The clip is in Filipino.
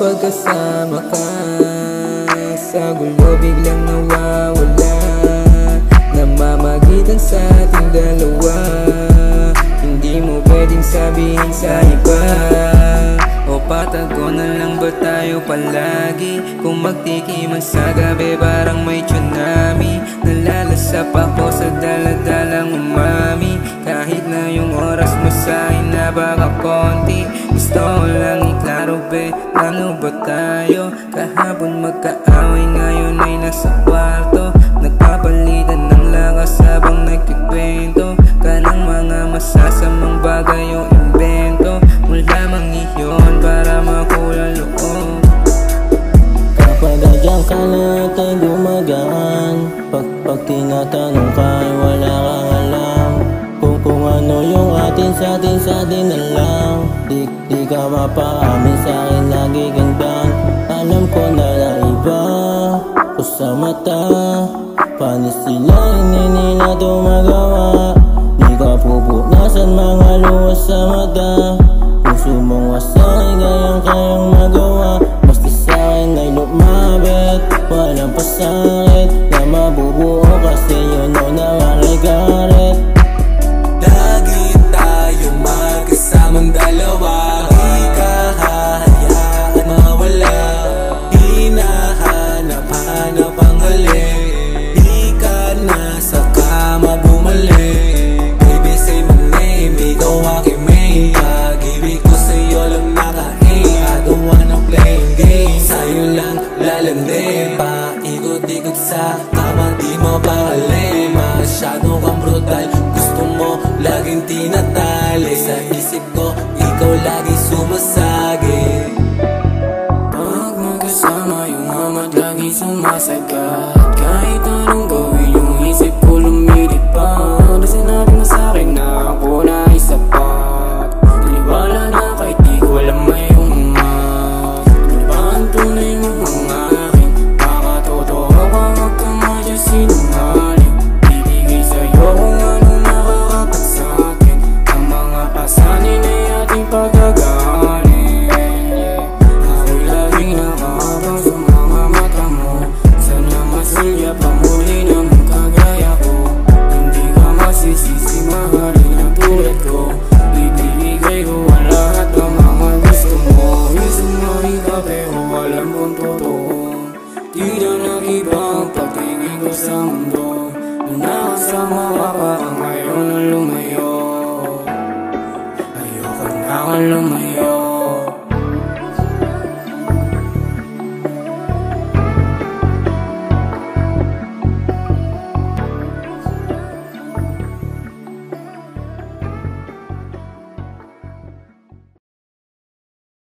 magkasama ka. Sa gulo biglang nawawala, namamagitan sa ating dalawa. Hindi mo pwedeng sabihin sa iba, o patago na lang ba tayo palagi? Kung magtikiman sa gabi parang may tsunami, nalalasap ako sa daladalang umami. Kahit na yung oras mo sa'kin napakakonti, gusto ko lang iklaro be, ano ba tayo? Kahapon magkaaway, ngayon ay nasa kwarto, nagpapalitan ng lakas habang nagkikwento ka ng mga masasamang bagay o invento. Wala mang iyon para makulang loob. Kapag adyan ka na tayo gumagaan, pag tinatanong ka ay wala kang alam. Kung ano yung atin sa atin na lang. Di ka mapaamin sa'kin lagi gandang. Alam ko na iba ko sa mata, panis sila hindi nila ito magawa. Di ka pupunasan mga luwas sa mata, puso mong wasay gayang kayang magawa. Basta sa'kin ay lumabit, walang pasakit na mabubuo kasi yun o nangangalit. Lagi tayo magkasamang dalawa, di ka hahayaan mawala. Hinahanap-hanap ang hali, di ka na sa kama bumalik. Baby say my name, ikaw aking main. Pag-ibig ko sa'yo lang naka-aim, I don't wanna play games. Sa'yo lang lalandi, paikot-ikot sa kama di mo pakali. Masyado kang brutal, gusto mo laging tinatali. Sa isip ko, ikaw lagi sumasagi. Pag magkasama yung ama't lagi sumasagat, kahit anong gawin yung isip ko lumilipad. Sinabi mo sa'kin na ako na ay sapat, naniwala na kahit di ko alam may umat. Di ba ang tunay mo mga akin? Makatotoo ka, wag ka madyasinungaling. Bibigay sa'yo kung ano nakakapat sa'kin, ang mga pasanin ay ating pagkagaling. Ako'y laging nakakabang sa mga mata mo, sana masulya pa muli naman kagaya ko. Hindi ka masisisi, mahalin ang tulad ko. Ibibigay ko ang lahat ng mga gusto mo. Isang makita pero alam kong totoo, di na nag-iba ang pagtingin ko sa mundo. Nung nakasama ka parang ayaw na lumayo, ayoko na kang lumayo.